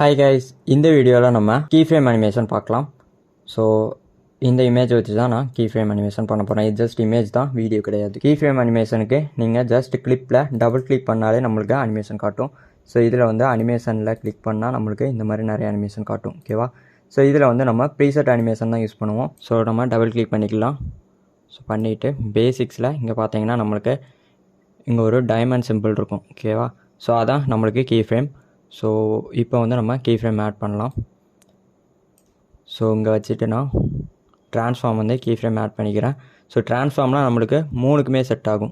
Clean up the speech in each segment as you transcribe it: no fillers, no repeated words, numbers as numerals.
Hi guys, இந்த வீடியோவில் நம்ம கீ ஃப்ரேம் அனிமேஷன் பார்க்கலாம். ஸோ இந்த இமேஜ் வச்சு தான் நான் கீ ஃப்ரேம் அனிமேஷன் பண்ண போகிறேன். இது ஜஸ்ட் இமேஜ் தான், வீடியோ கிடையாது. கீ ஃப்ரேம் அனிமேஷனுக்கு நீங்கள் ஜஸ்ட் கிளிப்பில் டபுள் கிளிக் பண்ணாலே நம்மளுக்கு அனிமேஷன் காட்டும். ஸோ இதில் வந்து அனிமேஷனில் கிளிக் பண்ணால் நம்மளுக்கு இந்த மாதிரி நிறைய அனிமேஷன் காட்டும். ஓகேவா? ஸோ இதில் வந்து நம்ம ப்ரீசெட் அனிமேஷன் தான் யூஸ் பண்ணுவோம். ஸோ நம்ம டபுள் கிளிக் பண்ணிக்கலாம். ஸோ பண்ணிவிட்டு பேசிக்ஸில் இங்கே பார்த்தீங்கன்னா நம்மளுக்கு இங்கே ஒரு டைமண்ட் சிம்பிள் இருக்கும். ஓகேவா? ஸோ அதான் நம்மளுக்கு கீ ஃப்ரேம். ஸோ இப்போ வந்து நம்ம கீ ஃப்ரேம் ஆட் பண்ணலாம். ஸோ இங்கே வச்சுட்டு நான் ட்ரான்ஸ்ஃபார்ம் வந்து கீ ஃப்ரேம் ஆட் பண்ணிக்கிறேன். ஸோ ட்ரான்ஸ்ஃபார்ம்லாம் நம்மளுக்கு மூணுக்குமே செட் ஆகும்.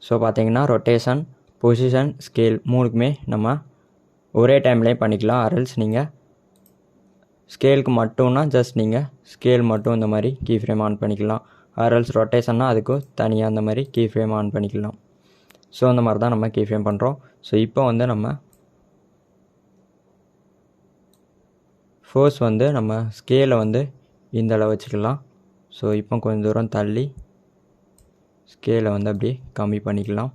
ஸோ பார்த்தீங்கன்னா ரொட்டேஷன், பொசிஷன், ஸ்கேல் மூணுக்குமே நம்ம ஒரே டைம்லேயே பண்ணிக்கலாம். அரல்ஸ் நீங்கள் ஸ்கேலுக்கு மட்டும்னா ஜஸ்ட் நீங்கள் ஸ்கேல் மட்டும் இந்த மாதிரி கீ ஃப்ரேம் ஆன் பண்ணிக்கலாம். அரல்ஸ் ரொட்டேஷன்னா அதுக்கும் தனியாக அந்த மாதிரி கீ ஃப்ரேம் ஆன் பண்ணிக்கலாம். ஸோ அந்த மாதிரி தான் நம்ம கீ ஃப்ரேம் பண்ணுறோம். ஸோ இப்போ வந்து நம்ம ஃபோர்ஸ் வந்து நம்ம ஸ்கேலை வந்து இந்த அளவு வச்சுக்கலாம். ஸோ இப்போ கொஞ்சம் தூரம் தள்ளி ஸ்கேலை வந்து அப்படியே கம்மி பண்ணிக்கலாம்.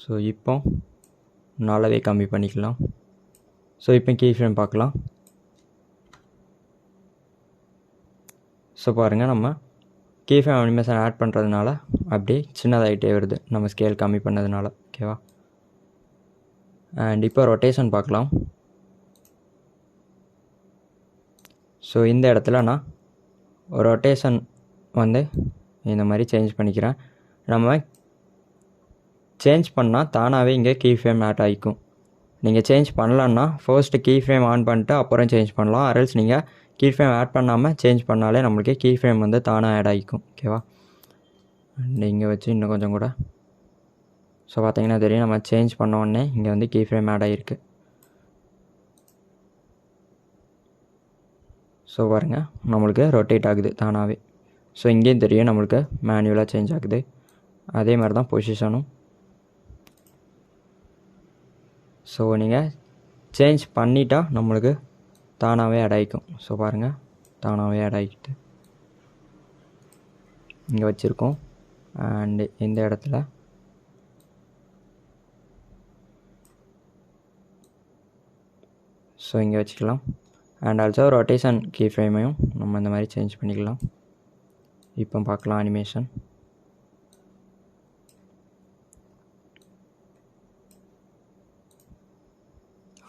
ஸோ இப்போ நல்லாவே கம்மி பண்ணிக்கலாம். ஸோ இப்போ கீ ஃப்ரேம் பார்க்கலாம். ஸோ பாருங்கள், நம்ம கீ ஃப்ரேம் அனிமேஷன் ஆட் பண்ணுறதுனால அப்படியே சின்னதாகிட்டே வருது நம்ம ஸ்கேல் கம்மி பண்ணதுனால. ஓகேவா? அண்ட் இப்போ ரொட்டேஷன் பார்க்கலாம். ஸோ இந்த இடத்துல நான் ரொட்டேஷன் வந்து இந்த மாதிரி சேஞ்ச் பண்ணிக்கிறேன். நம்ம சேஞ்ச் பண்ணால் தானாகவே இங்கே கீ ஃப்ரேம் ஆட் ஆகிக்கும். நீங்கள் சேஞ்ச் பண்ணலன்னா ஃபர்ஸ்ட்டு கீ ஃப்ரேம் ஆன் பண்ணிட்டு அப்புறம் சேஞ்ச் பண்ணலாம். அரல்ஸ் நீங்கள் கீ ஃப்ரேம் ஆட் பண்ணாமல் சேஞ்ச் பண்ணாலே நம்மளுக்கு கீ ஃப்ரேம் வந்து தானாக ஆட் ஆகிக்கும். ஓகேவா? அண்ட் இங்கே வச்சு இன்னும் கொஞ்சம் கூட. ஸோ பார்த்தீங்கன்னா தெரியும், நம்ம சேஞ்ச் பண்ண உடனே இங்கே வந்து கீ ஃப்ரேம் ஆட் ஆகிருக்கு. ஸோ பாருங்கள், நம்மளுக்கு ரொட்டேட் ஆகுது தானாகவே. ஸோ இங்கேயும் தெரியும் நம்மளுக்கு மேனுவலாக சேஞ்ச் ஆகுது. அதே மாதிரி தான் பொசிஷனும். ஸோ நீங்கள் சேஞ்ச் பண்ணிட்டா நம்மளுக்கு தானாகவே ஆட் ஆகிக்கும். ஸோ பாருங்கள், தானாகவே ஆட் ஆகிக்கிட்டு இங்கே வச்சுருக்கோம். அண்டு இந்த இடத்துல ஸோ இங்கே வச்சுக்கலாம். அண்ட் ஆல்சோ ரொட்டேஷன் கீ ஃப்ரேமையும் நம்ம இந்த மாதிரி சேஞ்ச் பண்ணிக்கலாம். இப்போ பார்க்கலாம் அனிமேஷன்.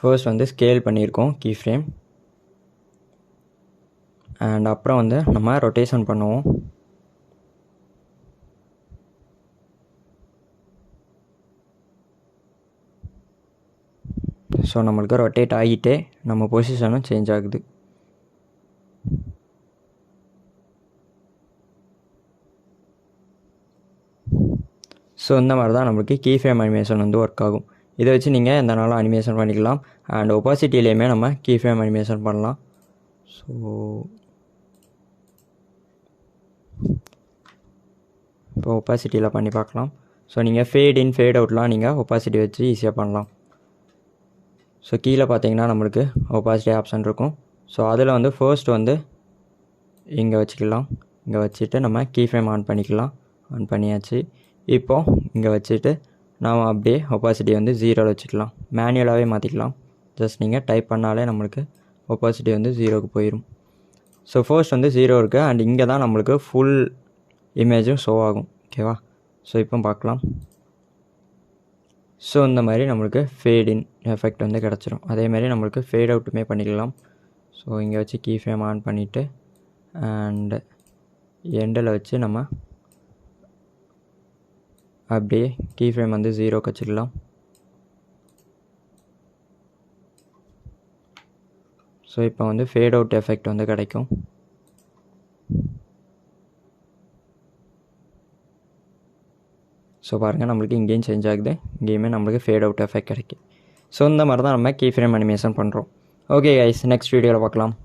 ஃபர்ஸ்ட் வந்து ஸ்கேல் பண்ணியிருக்கோம் கீ ஃப்ரேம். அண்ட் அப்புறம் வந்து நம்ம ரொட்டேஷன் பண்ணுவோம். ஸோ நம்மளுக்கு ரொட்டேட் ஆகிட்டே நம்ம பொசிஷனும் சேஞ்ச் ஆகுது. ஸோ இந்த மாதிரி தான் நம்மளுக்கு கீ ஃப்ரேம் அனிமேஷன் வந்து ஒர்க் ஆகும். இதை வச்சு நீங்கள் எந்த நாளும் அனிமேஷன் பண்ணிக்கலாம். அண்ட் ஒப்பாசிட்டிலேயுமே நம்ம கீ ஃப்ரேம் அனிமேஷன் பண்ணலாம். ஸோ இப்போ ஒப்பாசிட்டியில் பண்ணி பார்க்கலாம். ஸோ நீங்கள் ஃபேட் இன் ஃபேட் அவுட்லாம் நீங்கள் ஒப்பாசிட்டி வச்சு ஈஸியாக பண்ணலாம். ஸோ கீழே பார்த்தீங்கன்னா நம்மளுக்கு ஒப்பாசிட்டி ஆப்ஷன் இருக்கும். ஸோ அதில் வந்து ஃபர்ஸ்ட் வந்து இங்கே வச்சுக்கலாம். இங்கே வச்சுட்டு நம்ம கீ ஃப்ரேம் ஆன் பண்ணிக்கலாம். ஆன் பண்ணியாச்சு. இப்போது இங்கே வச்சுட்டு நாம் அப்படியே ஒப்பாசிட்டி வந்து 0 வச்சுக்கலாம். மேனுவலாகவே மாற்றிக்கலாம். ஜஸ்ட் நீங்கள் டைப் பண்ணாலே நம்மளுக்கு ஒப்பாசிட்டி வந்து 0க்கு போயிடும். ஸோ ஃபர்ஸ்ட் வந்து 0 இருக்குது. அண்ட் இங்கே தான் நம்மளுக்கு ஃபுல் இமேஜும் ஷோ ஆகும். ஓகேவா? ஸோ இப்போ பார்க்கலாம். ஸோ இந்த மாதிரி நம்மளுக்கு ஃபேட் இன் எஃபெக்ட் வந்து கிடச்சிரும். அதேமாதிரி நம்மளுக்கு ஃபேட் அவுட்டுமே பண்ணிக்கலாம். ஸோ இங்கே வச்சு கீ ஃப்ரேம் ஆன் பண்ணிவிட்டு அண்டு எண்டில் வச்சு நம்ம அப்படியே கீ ஃப்ரேம் வந்து 0க்கு வச்சுக்கலாம். ஸோ இப்போ வந்து ஃபேட் அவுட் எஃபெக்ட் வந்து கிடைக்கும். ஸோ பாருங்கள், நம்மளுக்கு இங்கேயும் சேஞ்ச் ஆகுது. இங்கேயுமே நம்மளுக்கு ஃபேட் அவுட் எஃபெக்ட் கிடைக்கும். ஸோ இந்த மாதிரி தான் நம்ம கீ ஃப்ரேம் அனிமேஷன் பண்ணுறோம். ஓகே கைஸ், நெக்ஸ்ட் வீடியோவில் பார்க்கலாம்.